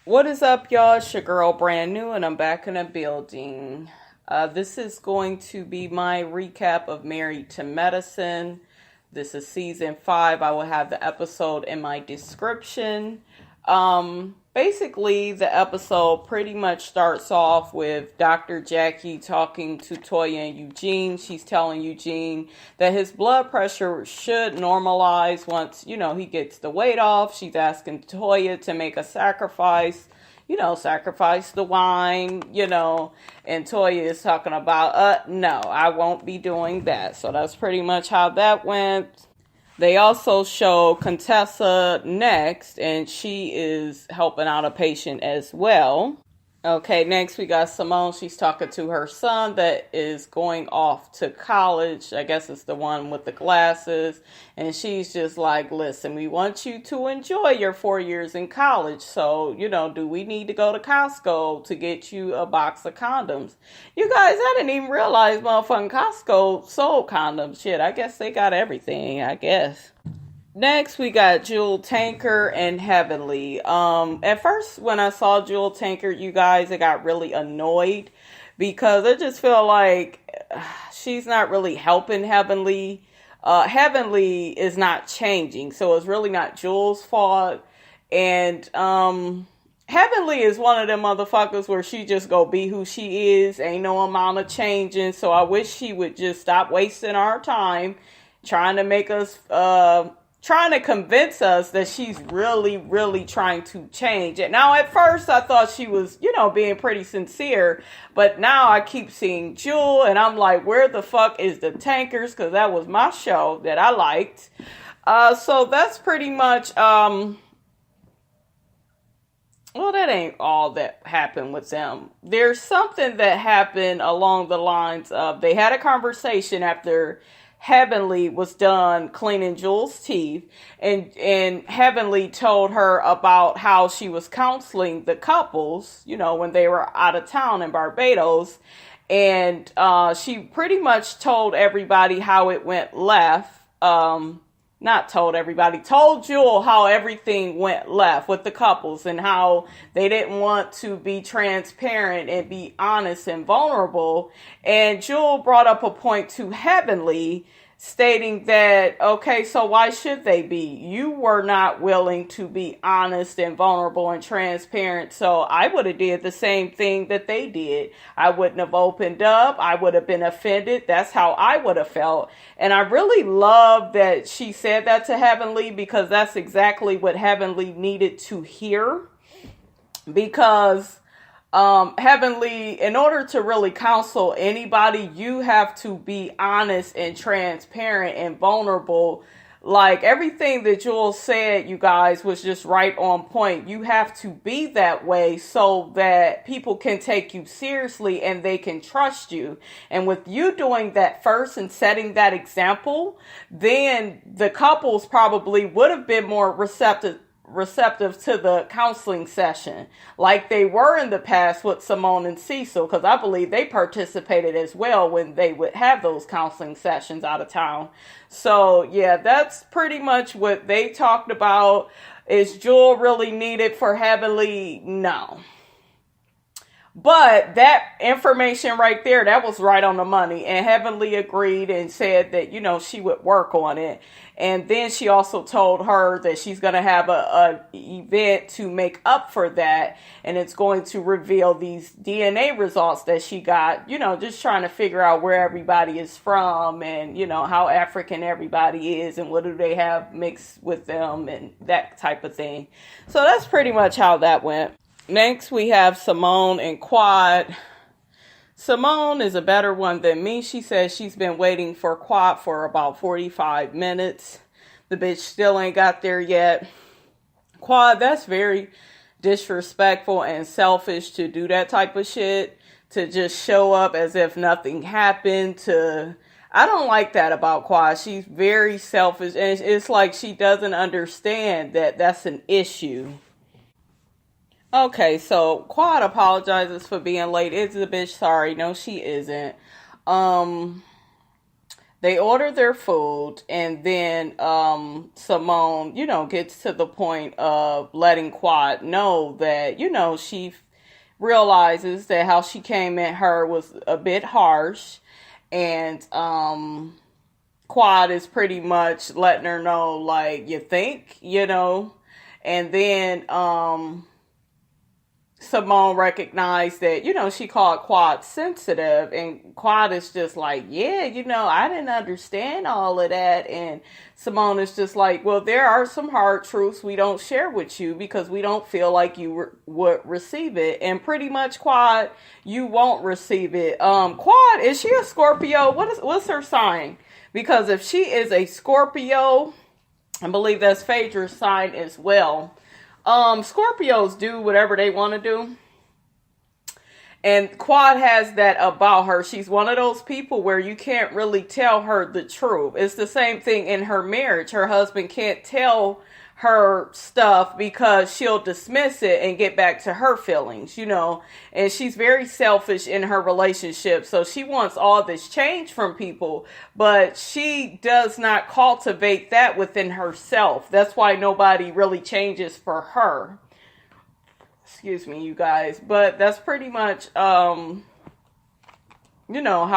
What is up, y'all? It's your girl, Brand New, and I'm back in the building. This is going to be my recap of Married to Medicine. This is season 5. I will have the episode in my description. Basically, the episode pretty much starts off with Dr. Jackie talking to Toya and Eugene. She's telling Eugene that his blood pressure should normalize once, he gets the weight off. She's asking Toya to make a sacrifice, sacrifice the wine, and Toya is talking about, no, I won't be doing that. So that's pretty much how that went. They also show Contessa next, and she is helping out a patient as well. Okay, next we got Simone. She's talking to her son that is going off to college. I guess it's the one with the glasses. And she's just like, listen, we want you to enjoy your 4 years in college. So, do we need to go to Costco to get you a box of condoms? You guys, I didn't even realize motherfucking Costco sold condoms. Shit, I guess they got everything, I guess. Next, we got Jewel Tanker and Heavenly. At first, when I saw Jewel Tanker, you guys, I got really annoyed because I just feel like she's not really helping Heavenly. Heavenly is not changing, so it's really not Jewel's fault. And Heavenly is one of them motherfuckers where she just go be who she is. Ain't no amount of changing. So I wish she would just stop wasting our time trying to make us trying to convince us that she's really, really trying to change it. Now, at first, I thought she was, being pretty sincere. But now I keep seeing Jewel, and I'm like, where the fuck is the Tankers? Because that was my show that I liked. So that's pretty much, well, that ain't all that happened with them. There's something that happened along the lines of they had a conversation after Heavenly was done cleaning Jewel's teeth, and Heavenly told her about how she was counseling the couples, when they were out of town in Barbados, and she pretty much told everybody how it went left. Not told everybody, told Jewel how everything went left with the couples and how they didn't want to be transparent and be honest and vulnerable. And Jewel brought up a point to Heavenly stating that, okay, so why should they be? You were not willing to be honest and vulnerable and transparent. So I would have did the same thing that they did. I wouldn't have opened up. I would have been offended. That's how I would have felt. And I really love that she said that to Heavenly because that's exactly what Heavenly needed to hear. Because Heavenly, in order to really counsel anybody, you have to be honest and transparent and vulnerable. Like everything that Jewel said, you guys, was just right on point. You have to be that way so that people can take you seriously and they can trust you. And with you doing that first and setting that example, then the couples probably would have been more receptive to the counseling session like they were in the past with Simone and Cecil, because I believe they participated as well when they would have those counseling sessions out of town. So yeah, that's pretty much what they talked about. Is Jewel really needed for Heavenly? No. But that information right there, that was right on the money. And Heavenly agreed and said that, she would work on it. And then she also told her that she's going to have a event to make up for that. And it's going to reveal these DNA results that she got, just trying to figure out where everybody is from and, how African everybody is and what do they have mixed with them and that type of thing. So that's pretty much how that went. Next, we have Simone and Quad. Simone is a better one than me. She says she's been waiting for Quad for about 45 minutes. The bitch still ain't got there yet. Quad, that's very disrespectful and selfish to do that type of shit. To just show up as if nothing happened. I don't like that about Quad. She's very selfish. And it's like she doesn't understand that that's an issue. Okay, so Quad apologizes for being late. Is the bitch sorry? No, she isn't. They order their food, and then Simone, gets to the point of letting Quad know that, she realizes that how she came at her was a bit harsh, and Quad is pretty much letting her know, like, you think, and then Simone recognized that, she called Quad sensitive, and Quad is just like, yeah, I didn't understand all of that. And Simone is just like, well, there are some hard truths we don't share with you because we don't feel like you would receive it. And pretty much, Quad, you won't receive it. Quad, is she a Scorpio? What's her sign? Because if she is a Scorpio, I believe that's Phaedra's sign as well. Scorpios do whatever they want to do. And Quad has that about her. She's one of those people where you can't really tell her the truth. It's the same thing in her marriage. Her husband can't tell her stuff because she'll dismiss it and get back to her feelings, and she's very selfish in her relationship. So she wants all this change from people, but she does not cultivate that within herself. That's why nobody really changes for her. Excuse me, you guys, but that's pretty much, how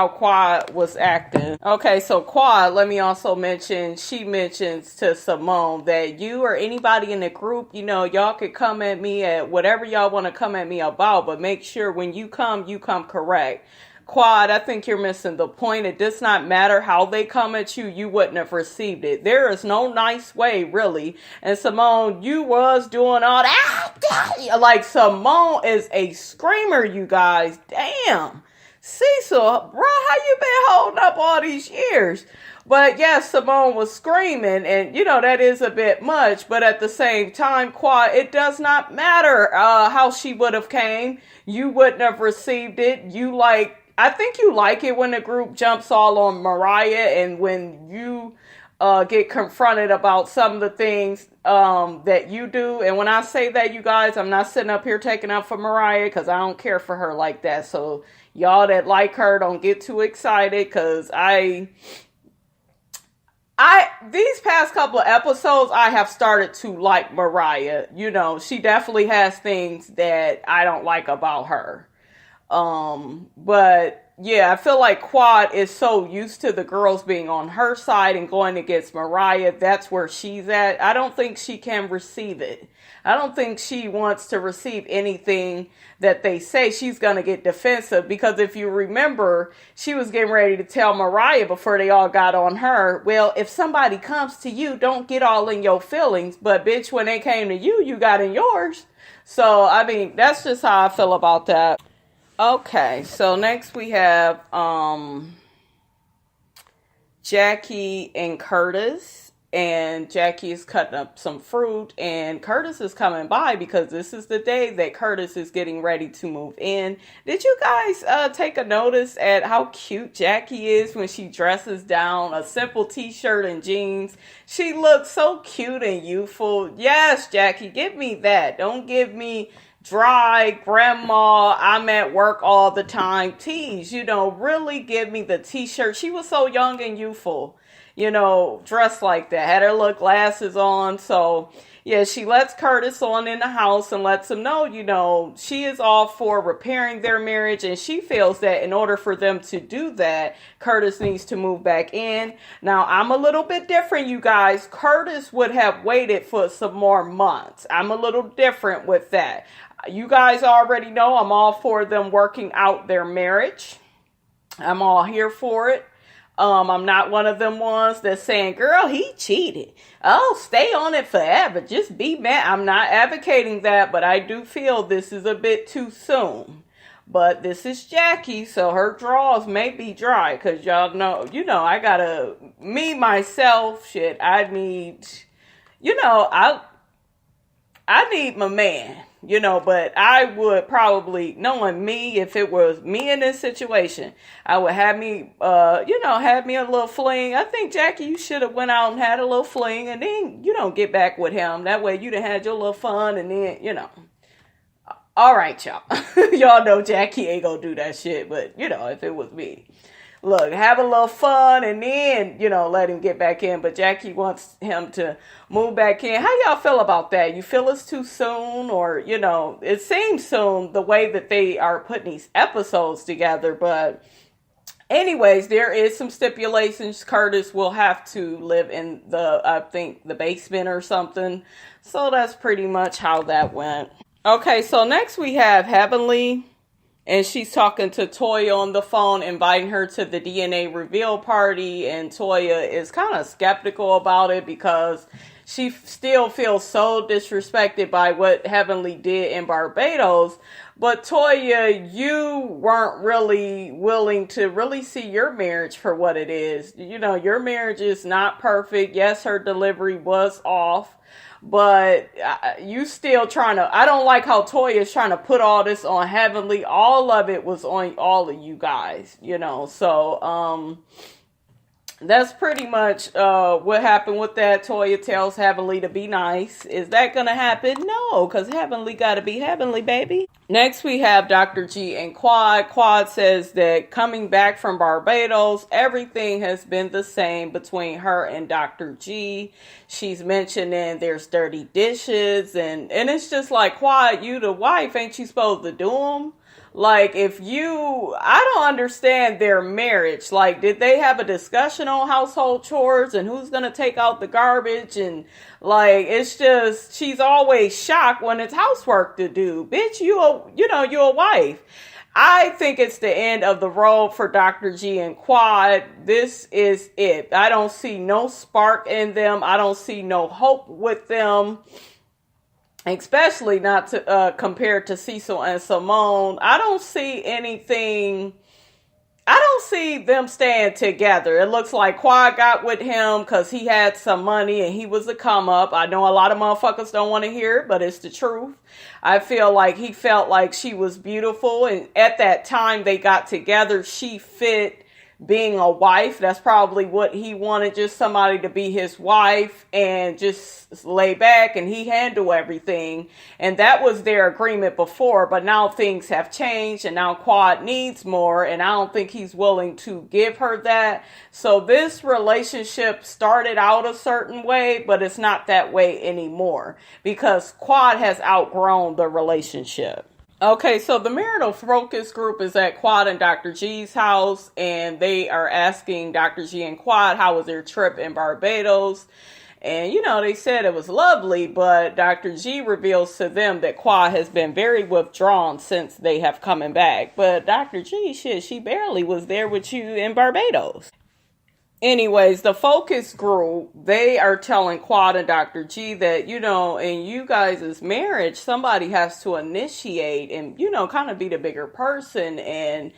Quad was acting. Okay, so Quad, let me also mention, she mentions to Simone that you or anybody in the group, y'all could come at me at whatever y'all want to come at me about, but make sure when you come correct. Quad, I think you're missing the point. It does not matter how they come at you. You wouldn't have received it. There is no nice way, really. And Simone, you was doing all that. Like, Simone is a screamer, you guys. Damn. Cecil, bro, how you been holding up all these years? But yes, Simone was screaming, and that is a bit much. But at the same time, Quad, it does not matter how she would have came. You wouldn't have received it. I think you like it when the group jumps all on Mariah, and when you get confronted about some of the things that you do. And when I say that, you guys, I'm not sitting up here taking up for Mariah because I don't care for her like that. So y'all that like her, don't get too excited, because these past couple of episodes, I have started to like Mariah. She definitely has things that I don't like about her. But yeah, I feel like Quad is so used to the girls being on her side and going against Mariah. That's where she's at. I don't think she can receive it. I don't think she wants to receive anything that they say. She's going to get defensive, because if you remember, she was getting ready to tell Mariah before they all got on her, well, if somebody comes to you, don't get all in your feelings. But bitch, when they came to you, you got in yours. So, I mean, that's just how I feel about that. Okay, so next we have Jackie and Curtis, and Jackie is cutting up some fruit, and Curtis is coming by because this is the day that Curtis is getting ready to move in. Did you guys take a notice at how cute Jackie is when she dresses down a simple t-shirt and jeans? She looks so cute and youthful. Yes, Jackie, give me that. Don't give me dry grandma, I'm at work all the time tease. Really give me the t-shirt. She was so young and youthful, dressed like that, had her little glasses on. So yeah, she lets Curtis on in the house and lets him know, she is all for repairing their marriage, and she feels that in order for them to do that, Curtis needs to move back in. Now, I'm a little bit different, you guys. Curtis would have waited for some more months. I'm a little different with that. You guys already know I'm all for them working out their marriage. I'm all here for it. I'm not one of them ones that's saying, girl, he cheated. Oh, stay on it forever. Just be mad. I'm not advocating that, but I do feel this is a bit too soon. But this is Jackie, so her draws may be dry, because y'all know, I gotta, myself, I need, I need my man. But I would probably, knowing me, if it was me in this situation, I would have me, have me a little fling. I think, Jackie, you should have went out and had a little fling, and then, get back with him. That way you'd have had your little fun, and then, All right, y'all. Y'all know Jackie ain't gonna do that shit, but, if it was me. look, have a little fun and then, let him get back in. But Jackie wants him to move back in. How y'all feel about that? You feel it's too soon, or, it seems soon the way that they are putting these episodes together. But anyways, there is some stipulations. Curtis will have to live in the basement or something. So that's pretty much how that went. Okay, so next we have Heavenly. And she's talking to Toya on the phone, inviting her to the DNA reveal party. And Toya is kind of skeptical about it because she still feels so disrespected by what Heavenly did in Barbados. But Toya, you weren't really willing to really see your marriage for what it is. Your marriage is not perfect. Yes, her delivery was off. But you still trying to, I don't like how Toya is trying to put all this on Heavenly. All of it was on all of you guys, So, that's pretty much what happened with that. Toya tells Heavenly to be nice. Is that going to happen? No, because Heavenly got to be Heavenly, baby. Next, we have Dr. G and Quad. Quad says that coming back from Barbados, everything has been the same between her and Dr. G. She's mentioning there's dirty dishes, and it's just like, Quad, you the wife, ain't you supposed to do them? Like, I don't understand their marriage. Like, did they have a discussion on household chores and who's going to take out the garbage? And, like, it's just, she's always shocked when it's housework to do. Bitch, you're a wife. I think it's the end of the road for Dr. G and Quad. This is it. I don't see no spark in them. I don't see no hope with them. Especially not to compared to Cecil and Simone. I don't see anything. I don't see them staying together. It looks like Quad got with him because he had some money and he was a come up. I know a lot of motherfuckers don't want to hear it, but it's the truth. I feel like he felt like she was beautiful. And at that time they got together, she fit being a wife. That's probably what he wanted, just somebody to be his wife and just lay back and he handle everything. And that was their agreement before, but now things have changed and now Quad needs more, and I don't think he's willing to give her that. So this relationship started out a certain way, but it's not that way anymore because Quad has outgrown the relationship. Okay, so the marital focus group is at Quad and Dr. G's house, and they are asking Dr. G and Quad how was their trip in Barbados. And, they said it was lovely, but Dr. G reveals to them that Quad has been very withdrawn since they have coming back. But Dr. G, she barely was there with you in Barbados. Anyways, the focus group, they are telling Quad and Dr. G that, in you guys' marriage, somebody has to initiate and, kind of be the bigger person. And,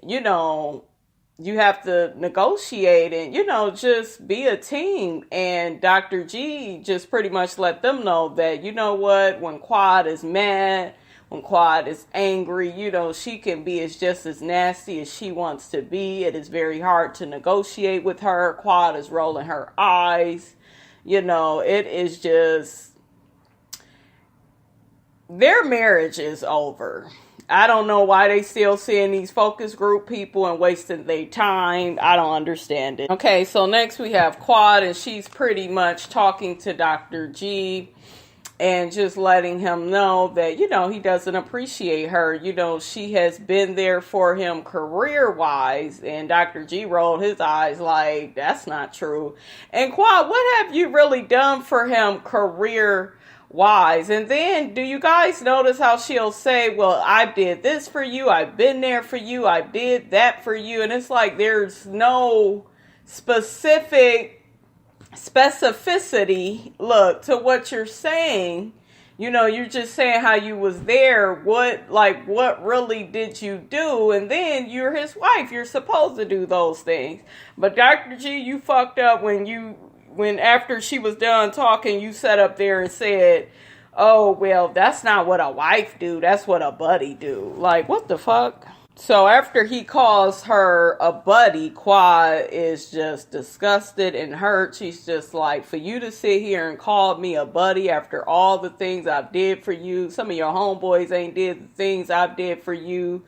you have to negotiate and, just be a team. And Dr. G just pretty much let them know that, when Quad is mad, when Quad is angry, she can be just as nasty as she wants to be. It is very hard to negotiate with her. Quad is rolling her eyes. It is just, their marriage is over. I don't know why they still seeing these focus group people and wasting their time. I don't understand it. Okay, so next we have Quad, and she's pretty much talking to Dr. G and just letting him know that, he doesn't appreciate her. She has been there for him career-wise. And Dr. G rolled his eyes like, that's not true. And Quad, what have you really done for him career-wise? And then, do you guys notice how she'll say, well, I did this for you. I've been there for you. I did that for you. And it's like there's no specificity to what you're saying. You're just saying how you was there. What really did you do? And then you're his wife. You're supposed to do those things. But Dr. G, you fucked up when after she was done talking, you sat up there and said, oh, well, that's not what a wife do. That's what a buddy do. Like, what the fuck? So after he calls her a buddy, Quad is just disgusted and hurt. She's just like, for you to sit here and call me a buddy after all the things I've did for you. Some of your homeboys ain't did the things I've did for you.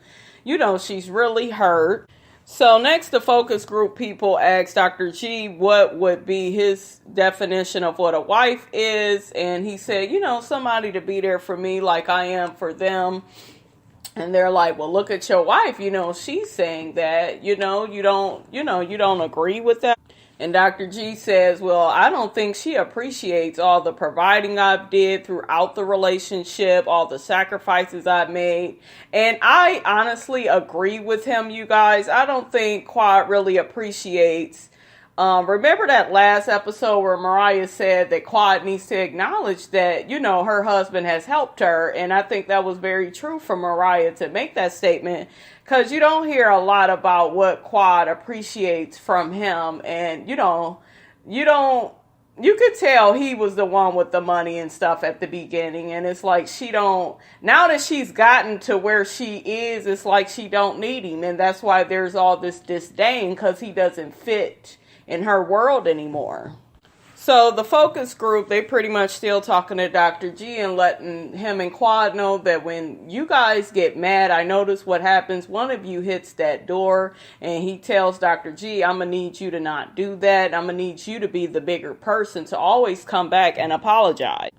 She's really hurt. So next, the focus group people asked Dr. G what would be his definition of what a wife is. And he said, somebody to be there for me like I am for them. And they're like, well, look at your wife. She's saying that, you don't agree with that. And Dr. G says, well, I don't think she appreciates all the providing I've did throughout the relationship, all the sacrifices I've made. And I honestly agree with him, you guys. I don't think Quad really appreciates. Remember that last episode where Mariah said that Quad needs to acknowledge that, her husband has helped her. And I think that was very true for Mariah to make that statement. Because you don't hear a lot about what Quad appreciates from him. And, you could tell he was the one with the money and stuff at the beginning. And it's like now that she's gotten to where she is, it's like she don't need him. And that's why there's all this disdain, because he doesn't fit in her world anymore. So the focus group, they pretty much still talking to Dr. G and letting him and Quad know that when you guys get mad, I notice what happens. One of you hits that door and he tells Dr. G, I'm going to need you to not do that. I'm going to need you to be the bigger person, to always come back and apologize.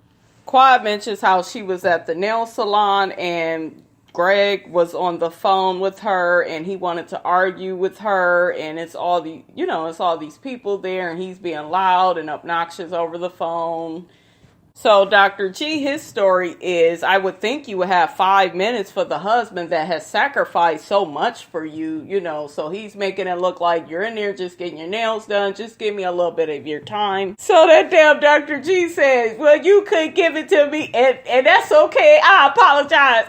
Quad mentions how she was at the nail salon and Greg was on the phone with her and he wanted to argue with her, and it's all these people there and he's being loud and obnoxious over the phone. So Dr. G, his story is, I would think you would have 5 minutes for the husband that has sacrificed so much for you, so he's making it look like you're in there just getting your nails done. Just give me a little bit of your time. So that damn Dr. G says, well, you could give it to me and that's okay. I apologize.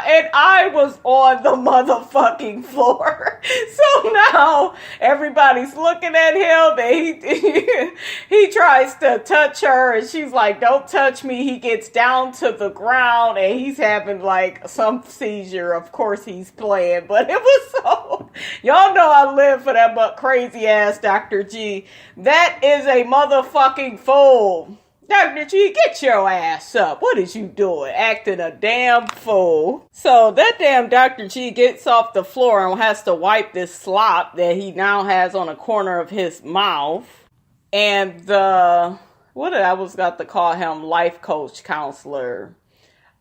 And I was on the motherfucking floor. So now everybody's looking at him and he tries to touch her and she's like, don't touch me. He gets down to the ground and he's having like some seizure. Of course he's playing, but it was so, y'all know I live for that crazy ass Dr. G. That is a motherfucking fool. Dr. G, get your ass up. What is you doing? Acting a damn fool. So that damn Dr. G gets off the floor and has to wipe this slop that he now has on a corner of his mouth. And I was got to call him life coach counselor.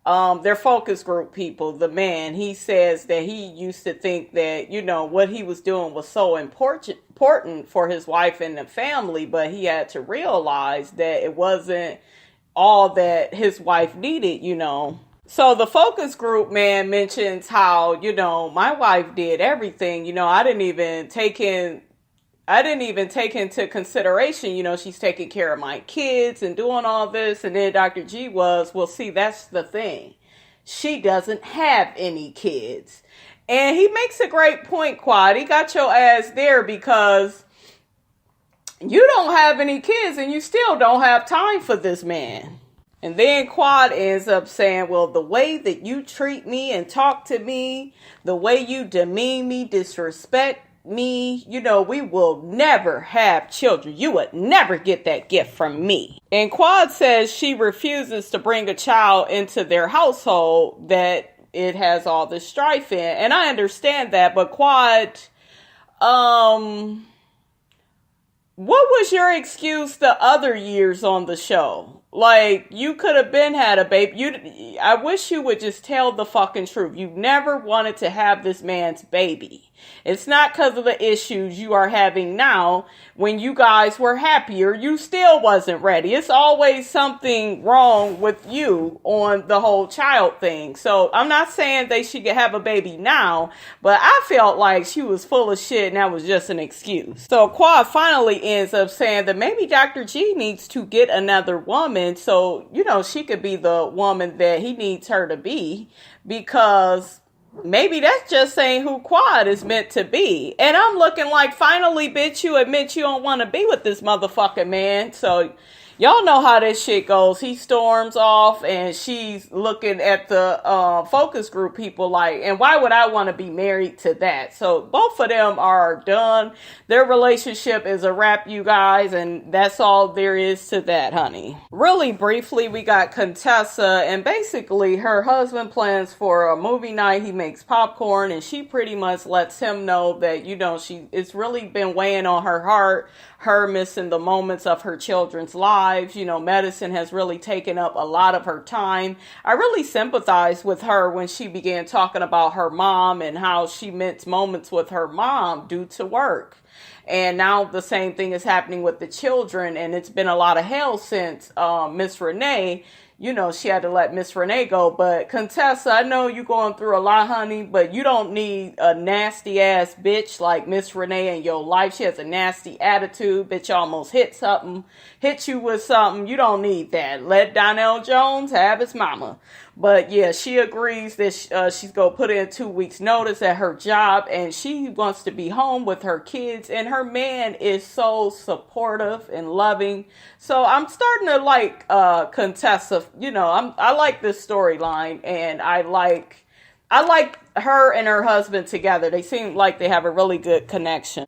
Their focus group people, the man, he says that he used to think that, what he was doing was so important for his wife and the family, but he had to realize that it wasn't all that his wife needed, So the focus group man mentions how, my wife did everything, I didn't even take into consideration, she's taking care of my kids and doing all this. And then Dr. G was, well, see, that's the thing. She doesn't have any kids. And he makes a great point, Quad. He got your ass there because you don't have any kids and you still don't have time for this man. And then Quad ends up saying, well, the way that you treat me and talk to me, the way you demean me, disrespect me, we will never have children. You would never get that gift from me. And Quad says she refuses to bring a child into their household that it has all this strife in. And I understand that, but Quad, what was your excuse the other years on the show? Like, you could have had a baby. I wish you would just tell the fucking truth. You never wanted to have this man's baby. It's not because of the issues you are having now. When you guys were happier, you still wasn't ready. It's always something wrong with you on the whole child thing. So I'm not saying they should have a baby now, but I felt like she was full of shit and that was just an excuse. So Quad finally ends up saying that maybe Dr. G needs to get another woman so, she could be the woman that he needs her to be, because maybe that's just saying who Quad is meant to be. And I'm looking like, finally, bitch, you admit you don't want to be with this motherfucking man. So, Y'all know how this shit goes. He storms off and she's looking at the focus group people like, and why would I want to be married to that? So both of them are done. Their relationship is a wrap, you guys, and that's all there is to that, honey. Really briefly, we got Contessa, and basically her husband plans for a movie night. He makes popcorn and she pretty much lets him know that, it's really been weighing on her heart, her missing the moments of her children's lives. Medicine has really taken up a lot of her time. I really sympathized with her when she began talking about her mom and how she missed moments with her mom due to work. And now the same thing is happening with the children, and it's been a lot of hell since Miss Renee. She had to let Miss Renee go. But Contessa, I know you're going through a lot, honey, but you don't need a nasty ass bitch like Miss Renee in your life. She has a nasty attitude. Bitch almost hit you with something. You don't need that. Let Donnell Jones have his mama. But yeah, she agrees that she's going to put in 2 weeks notice at her job, and she wants to be home with her kids, and her man is so supportive and loving. So I'm starting to like Contessa. I like this storyline, and I like her and her husband together. They seem like they have a really good connection.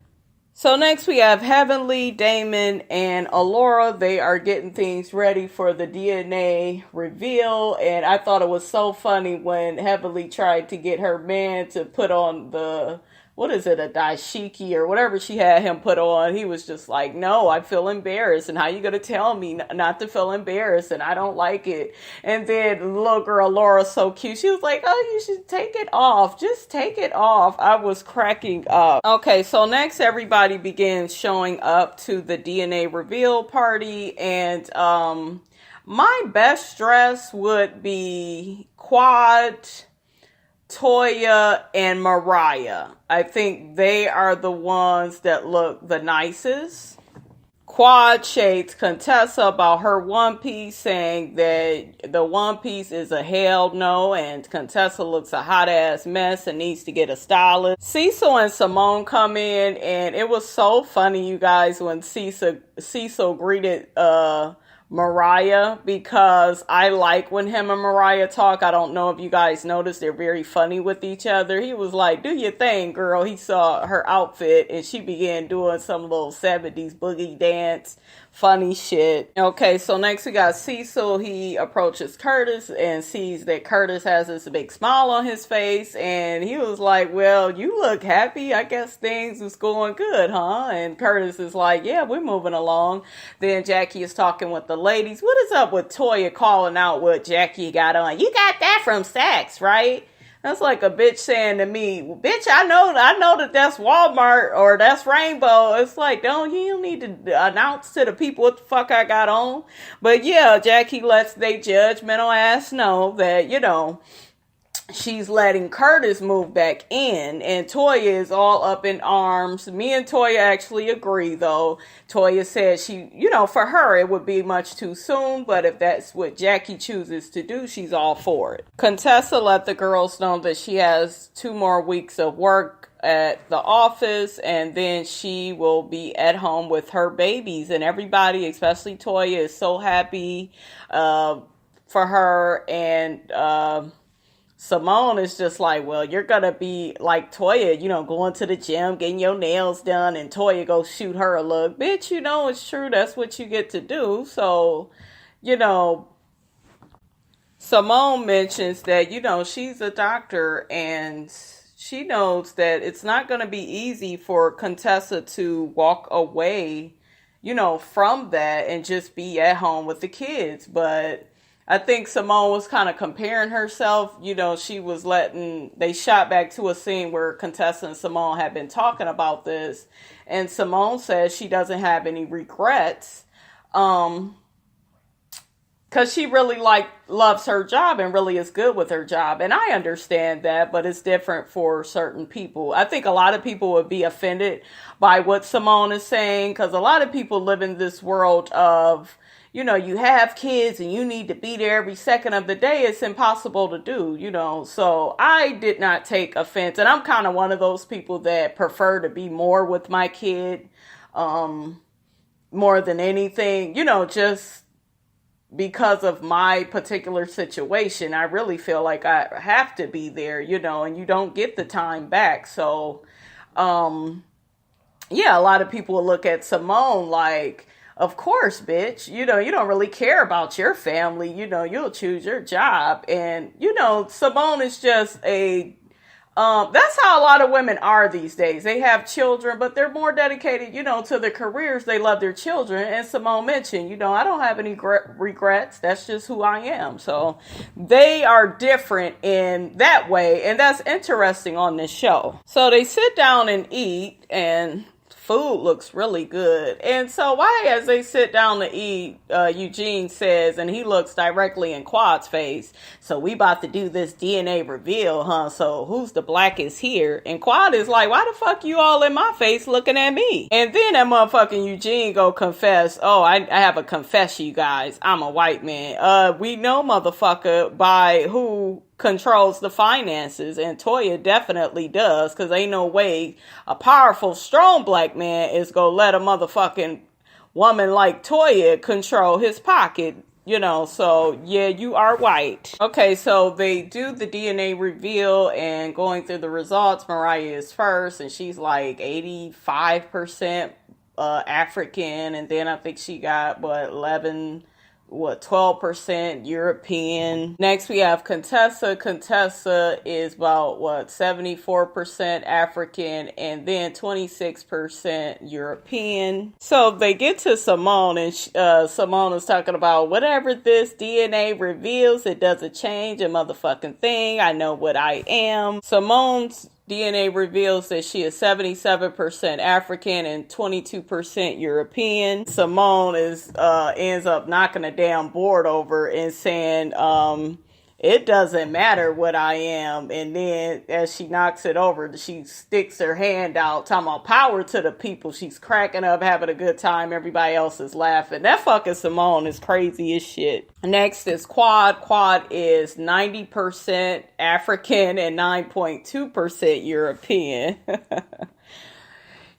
So next we have Heavenly, Damon, and Allura. They are getting things ready for the DNA reveal. And I thought it was so funny when Heavenly tried to get her man to put on a dashiki or whatever she had him put on. He was just like, no, I feel embarrassed. And how you going to tell me not to feel embarrassed? And I don't like it. And then little girl Laura's so cute. She was like, oh, you should take it off. Just take it off. I was cracking up. Okay, so next everybody begins showing up to the DNA reveal party. And my best dress would be Quad, Toya, and Mariah. I think they are the ones that look the nicest. Quad shades Contessa about her one piece, saying that the one piece is a hell no, and Contessa looks a hot ass mess and needs to get a stylist. Cecil and Simone come in, and it was so funny, you guys, when Cecil greeted Mariah, because I like when him and Mariah talk. I don't know if you guys noticed, they're very funny with each other. He was like, do your thing, girl. He saw her outfit and she began doing some little 70s boogie dance. Funny shit. Okay, so next we got Cecil. He approaches Curtis and sees that Curtis has this big smile on his face, and he was like, well, you look happy. I guess things is going good, huh? And Curtis is like, yeah, we're moving along. Then Jackie is talking with the ladies. What is up with Toya calling out what Jackie got on? You got that from Saks, right? That's like a bitch saying to me, bitch, I know that that's Walmart or that's Rainbow. It's like, you don't need to announce to the people what the fuck I got on. But yeah, Jackie lets they judgmental ass know that, she's letting Curtis move back in, and Toya is all up in arms. Me and Toya actually agree, though. Toya said for her, it would be much too soon, but if that's what Jackie chooses to do, she's all for it. Contessa let the girls know that she has 2 more weeks of work at the office, and then she will be at home with her babies, and everybody, especially Toya, is so happy for her, and Simone is just like, well, you're going to be like Toya, going to the gym, getting your nails done, and Toya go shoot her a look. Bitch, it's true. That's what you get to do. So, Simone mentions that, she's a doctor, and she knows that it's not going to be easy for Contessa to walk away, from that and just be at home with the kids. But I think Simone was kind of comparing herself. She was they shot back to a scene where Contessa and Simone had been talking about this. And Simone says she doesn't have any regrets. Because she really loves her job and really is good with her job. And I understand that, but it's different for certain people. I think a lot of people would be offended by what Simone is saying, because a lot of people live in this world of, you have kids and you need to be there every second of the day. It's impossible to do, So I did not take offense. And I'm kind of one of those people that prefer to be more with my kid. more than anything, just because of my particular situation, I really feel like I have to be there, and you don't get the time back. So, yeah, a lot of people will look at Simone like, of course, bitch, you don't really care about your family, you'll choose your job. And, Simone is just that's how a lot of women are these days. They have children, but they're more dedicated, to their careers. They love their children. And Simone mentioned, I don't have any regrets. That's just who I am. So they are different in that way. And that's interesting on this show. So they sit down and eat, and food looks really good. And so as they sit down to eat, Eugene says, and he looks directly in Quad's face, so we about to do this DNA reveal, huh? So who's the blackest here? And Quad is like, why the fuck you all in my face looking at me? And then that motherfucking Eugene go confess, I have a confession, you guys. I'm a white man. We know, motherfucker, by who controls the finances, and Toya definitely does, because ain't no way a powerful, strong black man is gonna let a motherfucking woman like Toya control his pocket, so yeah, you are white. Okay, so they do the DNA reveal, and going through the results, Mariah is first, and she's like 85% African, and then I think she got 12% European. Next we have Contessa. Contessa is about 74% African, and then 26% European. So they get to Simone, and Simone is talking about, whatever this DNA reveals, it doesn't change a motherfucking thing. I know what I am. Simone's DNA reveals that she is 77% African and 22% European. Simone ends up knocking a damn board over and saying, it doesn't matter what I am. And then as she knocks it over, she sticks her hand out, talking about power to the people. She's cracking up, having a good time. Everybody else is laughing. That fucking Simone is crazy as shit. Next is Quad. Quad is 90% African and 9.2% European.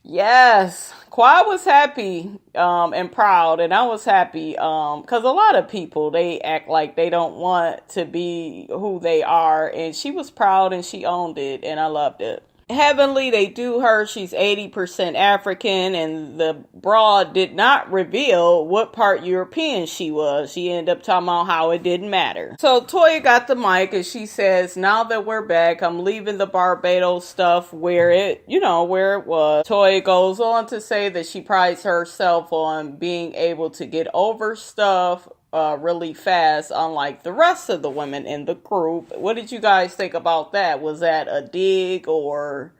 Yes, Quad was happy and proud, and I was happy because a lot of people, they act like they don't want to be who they are, and she was proud and she owned it, and I loved it. Heavenly, they do her. She's 80% African, and the broad did not reveal what part European she was. She ended up talking about how it didn't matter. So Toya got the mic, and she says, now that we're back, I'm leaving the Barbados stuff where it was. Toya goes on to say that she prides herself on being able to get over stuff really fast, unlike the rest of the women in the group. What did you guys think about that? Was that a dig, or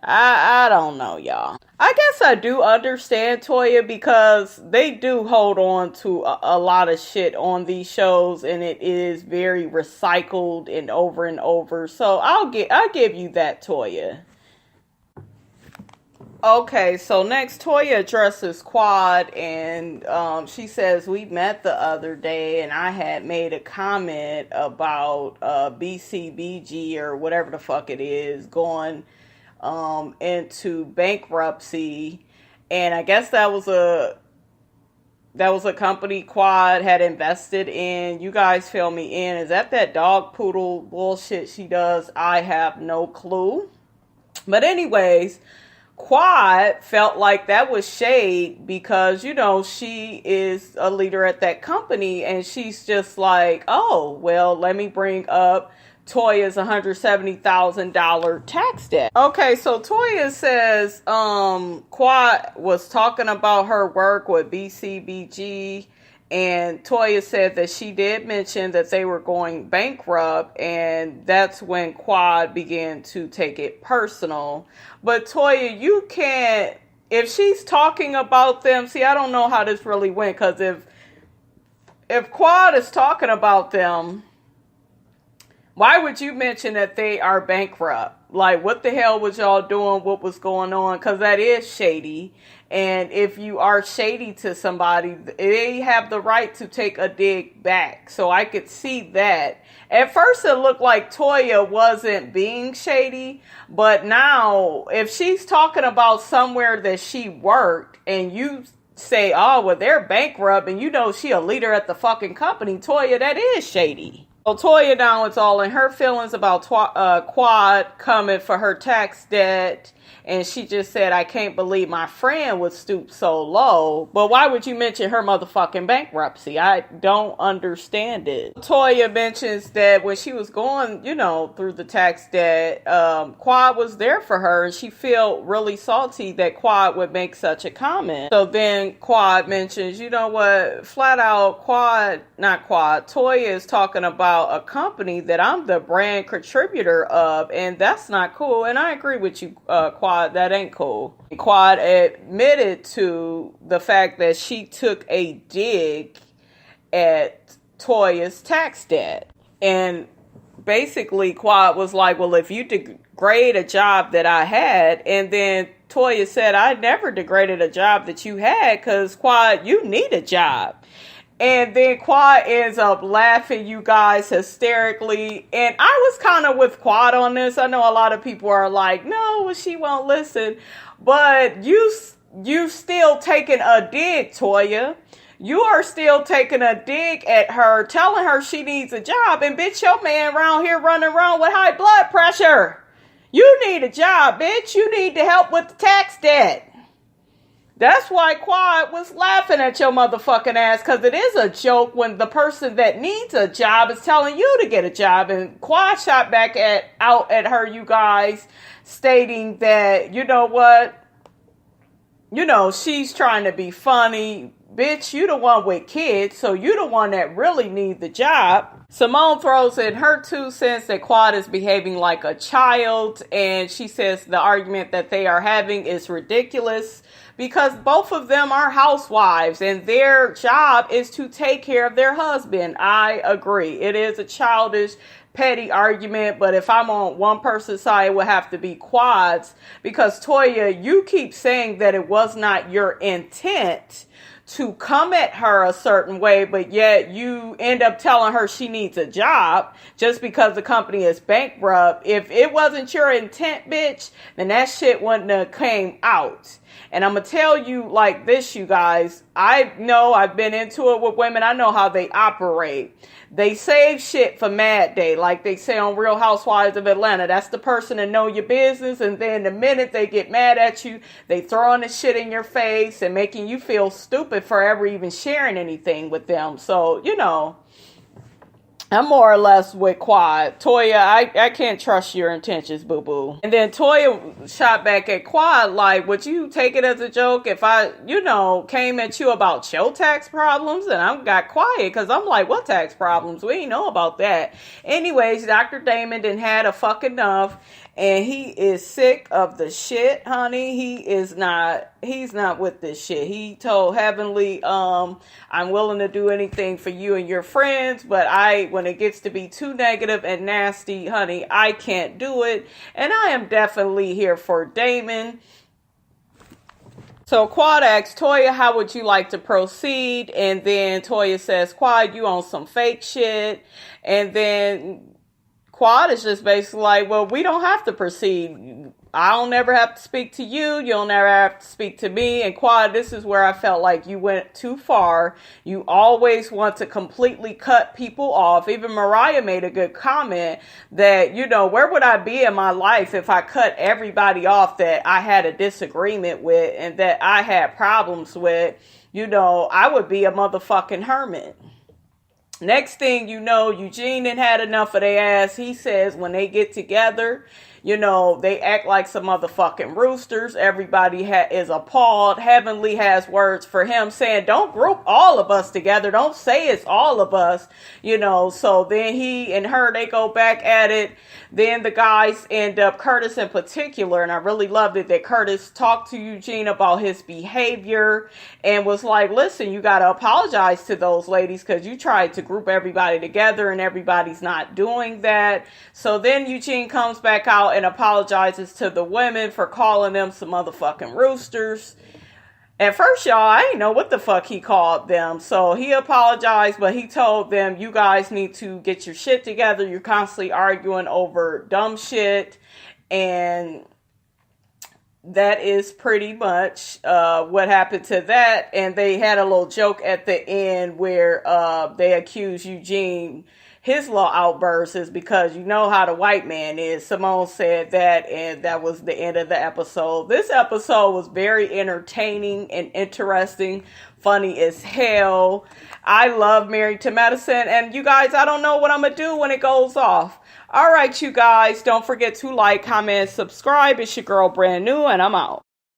I don't know, y'all. I guess I do understand Toya, because they do hold on to a lot of shit on these shows, and it is very recycled and over. So I'll give you that, Toya. Okay, so next Toya addresses Quad, and she says, we met the other day, and I had made a comment about BCBG or whatever the fuck it is going into bankruptcy, and I guess that was a company Quad had invested in. You guys fill me in. Is that dog poodle bullshit she does? I have no clue. But anyways, Quad felt like that was shade because, she is a leader at that company, and she's just like, oh, well, let me bring up Toya's $170,000 tax debt. Okay, so Toya says Quad was talking about her work with BCBG, and Toya said that she did mention that they were going bankrupt, and that's when Quad began to take it personal. But Toya, you can't, if she's talking about them, see, I don't know how this really went, because if Quad is talking about them, why would you mention that they are bankrupt? Like, what the hell was y'all doing? What was going on? Because that is shady. And if you are shady to somebody, they have the right to take a dig back. So I could see that. At first, it looked like Toya wasn't being shady. But now, if she's talking about somewhere that she worked, and you say, oh, well, they're bankrupt and you know she a leader at the fucking company. Toya, that is shady. So Toya now is all in her feelings about Quad coming for her tax debt. And she just said, I can't believe my friend would stoop so low. But why would you mention her motherfucking bankruptcy? I don't understand it. Toya mentions that when she was going, through the tax debt, Quad was there for her. And she felt really salty that Quad would make such a comment. So then Quad mentions, you know what, flat out Toya is talking about a company that I'm the brand contributor of. And that's not cool. And I agree with you, Quad. That ain't cool. Quad admitted to the fact that she took a dig at Toya's tax debt. And basically Quad was like, well, if you degrade a job that I had, and then Toya said, I never degraded a job that you had because Quad, you need a job. And then Quad ends up laughing, you guys, hysterically. And I was kind of with Quad on this. I know a lot of people are like, no, she won't listen. But you still taking a dig, Toya. You are still taking a dig at her, telling her she needs a job. And bitch, your man around here running around with high blood pressure. You need a job, bitch. You need to help with the tax debt. That's why Quad was laughing at your motherfucking ass, because it is a joke when the person that needs a job is telling you to get a job. And Quad shot back out at her, you guys, stating that, you know what, she's trying to be funny. Bitch, you the one with kids, so you the one that really need the job. Simone throws in her 2 cents that Quad is behaving like a child, and she says the argument that they are having is ridiculous because both of them are housewives and their job is to take care of their husband. I agree. It is a childish, petty argument, but if I'm on one person's side, it would have to be Quad's, because Toya, you keep saying that it was not your intent to come at her a certain way, but yet you end up telling her she needs a job just because the company is bankrupt. If it wasn't your intent, bitch, then that shit wouldn't have came out. And I'm going to tell you like this, you guys. I know I've been into it with women. I know how they operate. They save shit for Mad Day, like they say on Real Housewives of Atlanta. That's the person that know your business. And then the minute they get mad at you, they throwing the shit in your face and making you feel stupid for ever even sharing anything with them. So, I'm more or less with Quad. Toya, I can't trust your intentions, boo-boo. And then Toya shot back at Quad like, would you take it as a joke if I, came at you about your tax problems? And I got quiet because I'm like, what tax problems? We ain't know about that. Anyways, Dr. Damon done had a fuck enough. And he is sick of the shit, honey. He's not with this shit. He told Heavenly, I'm willing to do anything for you and your friends, but when it gets to be too negative and nasty, honey, I can't do it. And I am definitely here for Damon. So Quad asks Toya, how would you like to proceed? And then Toya says, Quad, you on some fake shit. And then Quad is just basically like, well, we don't have to proceed. I don't ever have to speak to you. You'll never have to speak to me. And Quad, this is where I felt like you went too far. You always want to completely cut people off. Even Mariah made a good comment that, where would I be in my life if I cut everybody off that I had a disagreement with and that I had problems with? I would be a motherfucking hermit. Next thing you know, Eugene done had enough of their ass. He says when they get together, they act like some motherfucking roosters. Everybody is appalled. Heavenly has words for him saying, don't group all of us together. Don't say it's all of us, So then he and her, they go back at it. Then the guys end up, Curtis in particular, and I really loved it that Curtis talked to Eugene about his behavior and was like, listen, you got to apologize to those ladies because you tried to group everybody together and everybody's not doing that. So then Eugene comes back out and apologizes to the women for calling them some motherfucking roosters. At first, y'all, I didn't know what the fuck he called them. So he apologized, but he told them, you guys need to get your shit together. You're constantly arguing over dumb shit. And that is pretty much what happened to that. And they had a little joke at the end where they accused Eugene. His little outburst is because you know how the white man is. Simone said that, and that was the end of the episode. This episode was very entertaining and interesting, funny as hell. I love Married to Medicine, and you guys, I don't know what I'm gonna do when it goes off. All right, you guys, don't forget to like, comment, subscribe. It's your girl, Brand New, and I'm out.